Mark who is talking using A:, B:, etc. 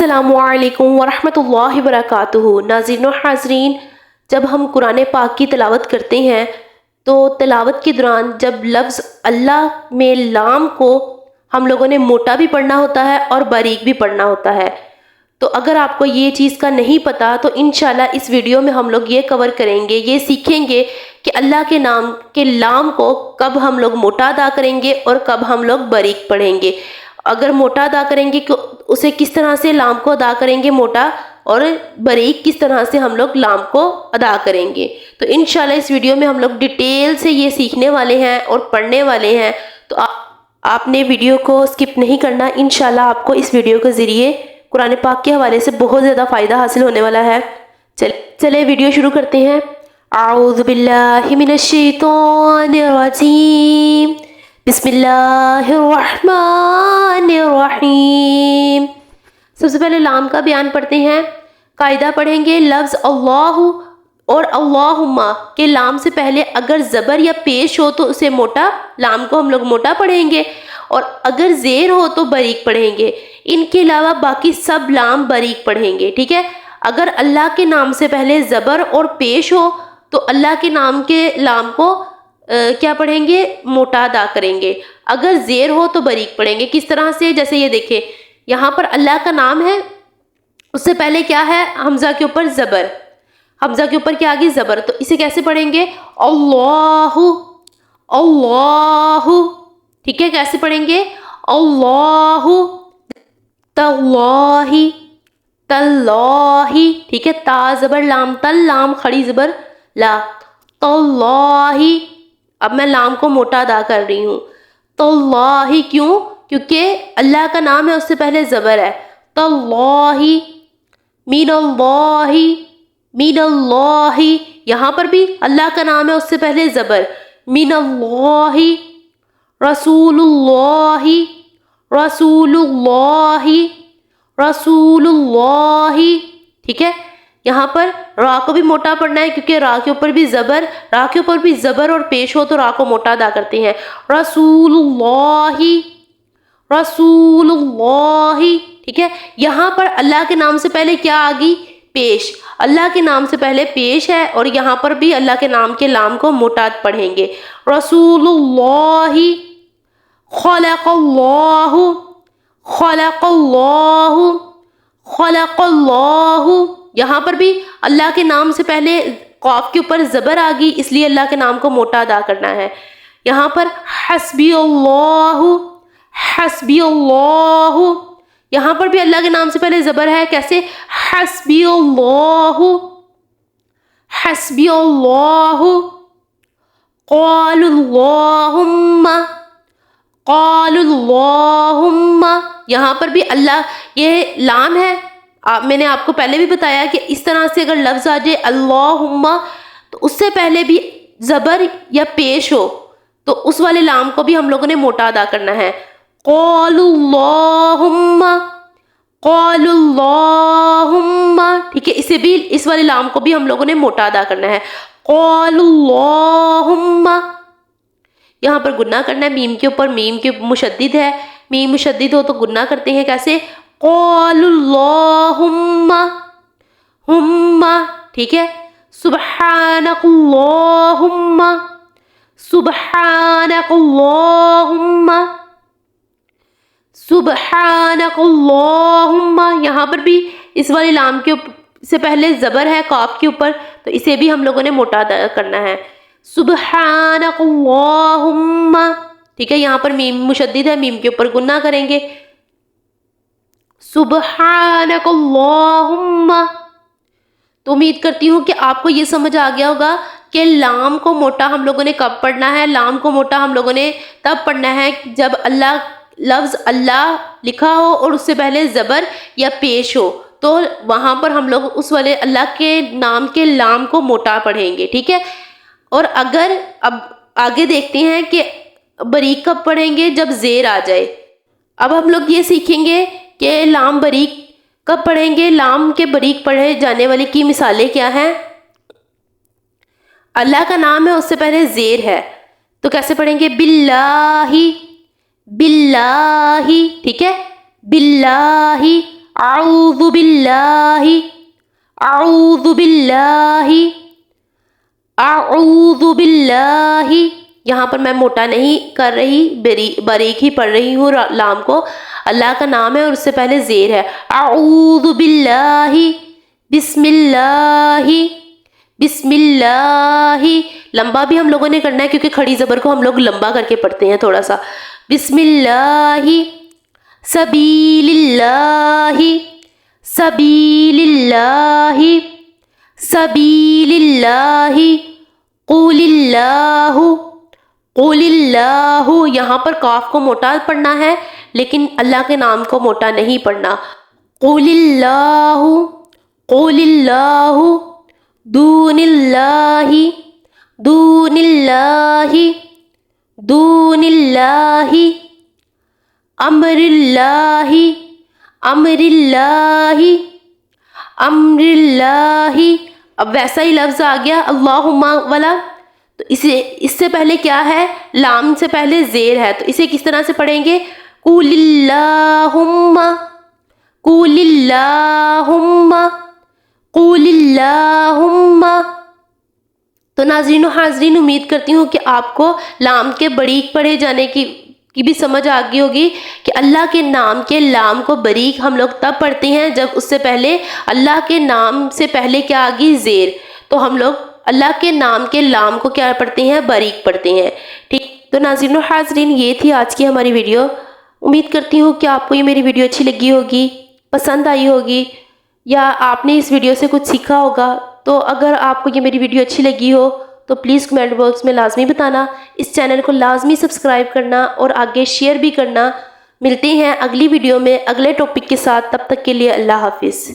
A: السلام علیکم ورحمۃ اللہ وبرکاتہ۔ ناظرین و حاضرین، جب ہم قرآن پاک کی تلاوت کرتے ہیں تو تلاوت کے دوران جب لفظ اللہ میں لام کو ہم لوگوں نے موٹا بھی پڑھنا ہوتا ہے اور باریک بھی پڑھنا ہوتا ہے، تو اگر آپ کو یہ چیز کا نہیں پتہ تو انشاءاللہ اس ویڈیو میں ہم لوگ یہ کور کریں گے، یہ سیکھیں گے کہ اللہ کے نام کے لام کو کب ہم لوگ موٹا ادا کریں گے اور کب ہم لوگ باریک پڑھیں گے۔ اگر موٹا ادا کریں گے اسے کس طرح سے لام کو ادا کریں گے موٹا، اور باریک کس طرح سے ہم لوگ لام کو ادا کریں گے۔ تو انشاءاللہ اس ویڈیو میں ہم لوگ ڈیٹیل سے یہ سیکھنے والے ہیں اور پڑھنے والے ہیں، تو آپ نے ویڈیو کو سکپ نہیں کرنا۔ انشاءاللہ آپ کو اس ویڈیو کے ذریعے قرآن پاک کے حوالے سے بہت زیادہ فائدہ حاصل ہونے والا ہے۔ چلے ویڈیو شروع کرتے ہیں۔ اعوذ باللہ من الشیطان الرجیم، بسم اللہ الرحمن الرحیم۔ سب سے پہلے لام کا بیان پڑھتے ہیں۔ قاعدہ پڑھیں گے، لفظ اللہ اور اللہم کے لام سے پہلے اگر زبر یا پیش ہو تو اسے موٹا، لام کو ہم لوگ موٹا پڑھیں گے، اور اگر زیر ہو تو باریک پڑھیں گے۔ ان کے علاوہ باقی سب لام باریک پڑھیں گے، ٹھیک ہے۔ اگر اللہ کے نام سے پہلے زبر اور پیش ہو تو اللہ کے نام کے لام کو کیا پڑھیں گے؟ موٹا ادا کریں گے۔ اگر زیر ہو تو باریک پڑھیں گے۔ کس طرح سے؟ جیسے یہ دیکھیں، یہاں پر اللہ کا نام ہے، اس سے پہلے کیا ہے؟ حمزہ کے اوپر زبر، حمزہ کے اوپر کیا آگے؟ زبر، تو اسے کیسے پڑھیں گے؟ اللہ، اللہ، ٹھیک ہے۔ کیسے پڑھیں گے؟ اللہ، تاللہ، تاللہ، ٹھیک ہے۔ تا زبر لام، تل لام کھڑی زبر لا، تاللہ۔ اب میں لام کو موٹا ادا کر رہی ہوں، تاللہ، کیوں؟ کیونکہ اللہ کا نام ہے، اس سے پہلے زبر ہے، تاللہ، من اللہ، من اللہ۔ یہاں پر بھی اللہ کا نام ہے، اس سے پہلے زبر، من اللہ، رسول اللہ، رسول اللہ، رسول اللہ، ٹھیک ہے۔ یہاں پر را کو بھی موٹا پڑھنا ہے کیونکہ را کے اوپر بھی زبر، را کے اوپر بھی زبر اور پیش ہو تو را کو موٹا ادا کرتے ہیں، رسول اللہ، رسول اللہ، ٹھیک ہے۔ یہاں پر اللہ کے نام سے پہلے کیا آگی؟ پیش، اللہ کے نام سے پہلے پیش ہے، اور یہاں پر بھی اللہ کے نام کے لام کو موٹا پڑھیں گے، رسول اللہ، خلق اللہ، خلق اللہ، خلق اللہ۔ یہاں پر بھی اللہ کے نام سے پہلے قاف کے اوپر زبر آ گئی، اس لیے اللہ کے نام کو موٹا ادا کرنا ہے۔ یہاں پر حسبی اللہ، حسبی اللہ، یہاں پر بھی اللہ کے نام سے پہلے زبر ہے، کیسے؟ حسبی اللہ، حسبی اللہ، قال اللہم، قال اللہم۔ یہاں پر بھی اللہ، یہ لام ہے، میں نے آپ کو پہلے بھی بتایا کہ اس طرح سے اگر لفظ آ جائے اللہم تو اس سے پہلے بھی زبر یا پیش ہو تو اس والے لام کو بھی ہم لوگوں نے موٹا ادا کرنا ہے، قال اللہم، قال اللہم، ٹھیک ہے۔ اسے بھی، اس والے لام کو بھی ہم لوگوں نے موٹا ادا کرنا ہے، قال اللہم۔ یہاں پر گنہ کرنا ہے میم کے اوپر، میم کے مشدد ہے، میم مشدد ہو تو گنہ کرتے ہیں، کیسے؟ قال اللہم، ہم، ٹھیک ہے۔ سبحانک اللہم، سبحانک اللہم، سبحانک اللہم۔ یہاں پر بھی اس والے لام کے سے پہلے زبر ہے قاف کے اوپر، تو اسے بھی ہم لوگوں نے موٹا ادا کرنا ہے، سبحانک اللہم، ٹھیک ہے۔ یہاں پر میم مشدد ہے، میم کے اوپر گنہ کریں گے، سبحانک اللہم۔ تو امید کرتی ہوں کہ آپ کو یہ سمجھ آ گیا ہوگا کہ لام کو موٹا ہم لوگوں نے کب پڑھنا ہے۔ لام کو موٹا ہم لوگوں نے تب پڑھنا ہے جب اللہ، لفظ اللہ لکھا ہو اور اس سے پہلے زبر یا پیش ہو، تو وہاں پر ہم لوگ اس والے اللہ کے نام کے لام کو موٹا پڑھیں گے، ٹھیک ہے۔ اور اگر اب آگے دیکھتے ہیں کہ باریک کب پڑھیں گے؟ جب زیر آ جائے۔ اب ہم لوگ یہ سیکھیں گے کہ لام باریک کب پڑھیں گے، لام کے باریک پڑھے جانے والے کی مثالیں کیا ہیں۔ اللہ کا نام ہے، اس سے پہلے زیر ہے، تو کیسے پڑھیں گے؟ باللہ، باللہ، ٹھیک ہے، باللہ، اعوذ باللہ، اعوذ باللہ، اعوذ باللہ. یہاں پر میں موٹا نہیں کر رہی، باریک ہی پڑھ رہی ہوں لام کو. اللہ کا نام ہے اور اس سے پہلے زیر ہے. اعوذ باللہ، بسم اللہ، بسم اللہ. لمبا بھی ہم لوگوں نے کرنا ہے کیونکہ کھڑی زبر کو ہم لوگ لمبا کر کے پڑھتے ہیں تھوڑا سا. بسم اللہ، سبیل اللہ، سبیل اللہ، سبیل اللہ، قول اللہ، قول اللہ. یہاں پر کاف کو موٹا پڑھنا ہے لیکن اللہ کے نام کو موٹا نہیں پڑھنا. قول اللہ، قول اللہ، دون اللہ، دون اللہ، دون اللہ، امر اللہ، امر اللہ، امر اللہ. اب ویسا ہی لفظ آ گیا اللہم والا، تو اس سے پہلے کیا ہے؟ لام سے پہلے زیر ہے، تو اسے کس طرح سے پڑھیں گے؟ قول اللہم، قول اللہم، قول اللہم. تو ناظرین و حاضرین، امید کرتی ہوں کہ آپ کو لام کے باریک پڑھے جانے کی بھی سمجھ آ گئی ہوگی کہ اللہ کے نام کے لام کو باریک ہم لوگ تب پڑھتے ہیں جب اس سے پہلے اللہ کے نام سے پہلے کیا آ گئی؟ زیر. تو ہم لوگ اللہ کے نام کے لام کو کیا پڑھتے ہیں؟ باریک پڑھتے ہیں. ٹھیک. تو ناظرین و حاضرین، یہ تھی آج کی ہماری ویڈیو. امید کرتی ہوں کہ آپ کو یہ میری ویڈیو اچھی لگی ہوگی، پسند آئی ہوگی، یا آپ نے اس ویڈیو سے کچھ سیکھا ہوگا. تو اگر آپ کو یہ میری ویڈیو اچھی لگی ہو تو پلیز کمنٹ باکس میں لازمی بتانا. اس چینل کو لازمی سبسکرائب کرنا اور آگے شیئر بھی کرنا. ملتے ہیں اگلی ویڈیو میں اگلے ٹاپک کے ساتھ. تب تک کے لیے اللہ حافظ.